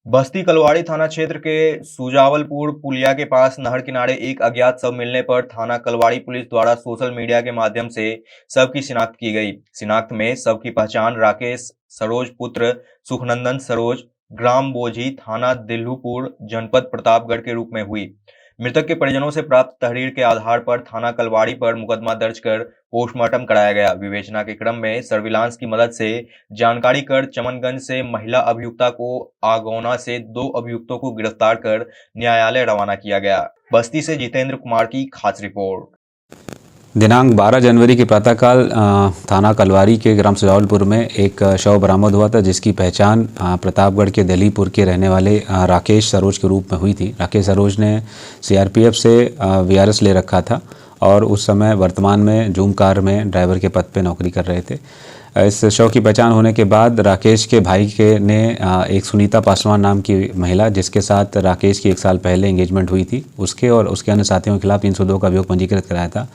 बस्ती कलवाड़ी थाना क्षेत्र के सुजावलपुर पुलिया के पास नहर किनारे एक अज्ञात शव मिलने पर थाना कलवाड़ी पुलिस द्वारा सोशल मीडिया के माध्यम से शव की शिनाख्त की गई। शिनाख्त में शव की पहचान राकेश सरोज पुत्र सुखनंदन सरोज, ग्राम बोझी, थाना दिल्लुपुर, जनपद प्रतापगढ़ के रूप में हुई। मृतक के परिजनों से प्राप्त तहरीर के आधार पर थाना कलवाड़ी पर मुकदमा दर्ज कर पोस्टमार्टम कराया गया। विवेचना के क्रम में सर्विलांस की मदद से जानकारी कर चमनगंज से महिला अभियुक्ता को आगौना से 2 अभियुक्तों को गिरफ्तार कर न्यायालय रवाना किया गया। बस्ती से जितेंद्र कुमार की खास रिपोर्ट। दिनांक 12 जनवरी के प्रातःकाल थाना कलवारी के ग्राम सुजावलपुर में एक शव बरामद हुआ था, जिसकी पहचान प्रतापगढ़ के दिल्लीपुर के रहने वाले राकेश सरोज के रूप में हुई थी। राकेश सरोज ने सीआरपीएफ से वीआरएस ले रखा था और उस समय वर्तमान में जूम कार में ड्राइवर के पद पर नौकरी कर रहे थे। इस शव की पहचान होने के बाद राकेश के भाई ने एक सुनीता पासवान नाम की महिला, जिसके साथ राकेश की 1 साल पहले एंगेजमेंट हुई थी, उसके और उसके अन्य साथियों के खिलाफ 302 का अभियोग पंजीकृत कराया था।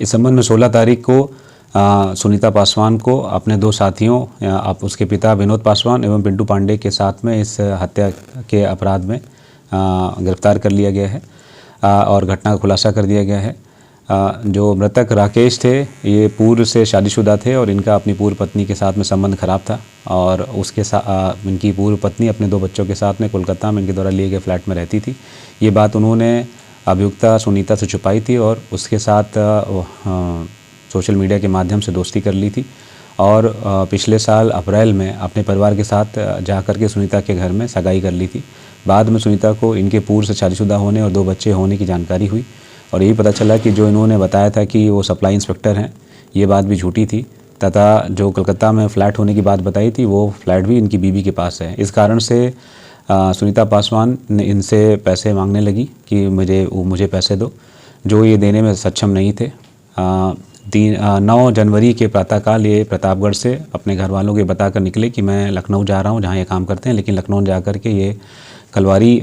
इस संबंध में 16 तारीख को सुनीता पासवान को अपने 2 साथियों उसके पिता विनोद पासवान एवं पिंटू पांडे के साथ में इस हत्या के अपराध में गिरफ्तार कर लिया गया है और घटना का खुलासा कर दिया गया है। जो मृतक राकेश थे, ये पूर्व से शादीशुदा थे और इनका अपनी पूर्व पत्नी के साथ में संबंध खराब था और उसके साथ इनकी पूर्व पत्नी अपने 2 बच्चों के साथ में कोलकाता में इनके द्वारा लिए गए फ्लैट में रहती थी। ये बात उन्होंने अभियुक्ता सुनीता से छुपाई थी और उसके साथ सोशल मीडिया के माध्यम से दोस्ती कर ली थी और पिछले साल अप्रैल में अपने परिवार के साथ जा कर के सुनीता के घर में सगाई कर ली थी। बाद में सुनीता को इनके पूर्व से शादीशुदा होने और 2 बच्चे होने की जानकारी हुई और यही पता चला कि जो इन्होंने बताया था कि वो सप्लाई इंस्पेक्टर हैं, ये बात भी झूठी थी तथा जो कलकत्ता में फ़्लैट होने की बात बताई थी, वो फ्लैट भी इनकी बीवी के पास है। इस कारण से सुनीता पासवान ने इनसे पैसे मांगने लगी कि मुझे पैसे दो, जो ये देने में सक्षम नहीं थे। 9 जनवरी के प्रातःकाल ये प्रतापगढ़ से अपने घर वालों को बताकर निकले कि मैं लखनऊ जा रहा हूँ, जहाँ ये काम करते हैं, लेकिन लखनऊ जा कर के ये कलवारी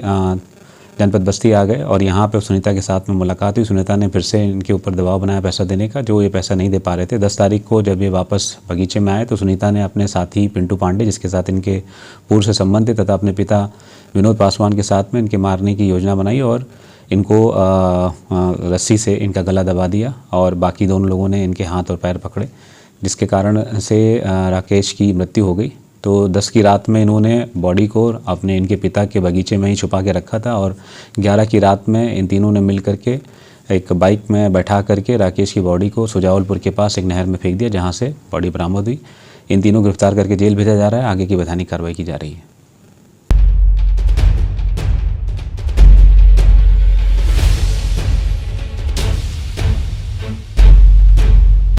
जनपद बस्ती आ गए और यहाँ पे सुनीता के साथ में मुलाकात हुई। सुनीता ने फिर से इनके ऊपर दबाव बनाया पैसा देने का, जो ये पैसा नहीं दे पा रहे थे। 10 तारीख को जब ये वापस बगीचे में आए तो सुनीता ने अपने साथी पिंटू पांडे, जिसके साथ इनके पूर्व से संबंध थे, तथा अपने पिता विनोद पासवान के साथ में इनके मारने की योजना बनाई और इनको रस्सी से इनका गला दबा दिया और बाकी दोनों लोगों ने इनके हाथ और पैर पकड़े, जिसके कारण से राकेश की मृत्यु हो गई। तो 10 की रात में इन्होंने बॉडी को अपने इनके पिता के बगीचे में ही छुपा के रखा था और 11 की रात में इन तीनों ने मिल करके एक बाइक में बैठा करके राकेश की बॉडी को सुजावलपुर के पास एक नहर में फेंक दिया, जहां से बॉडी बरामद हुई। इन तीनों गिरफ्तार करके जेल भेजा जा रहा है। आगे की वैधानिक कार्रवाई की जा रही है।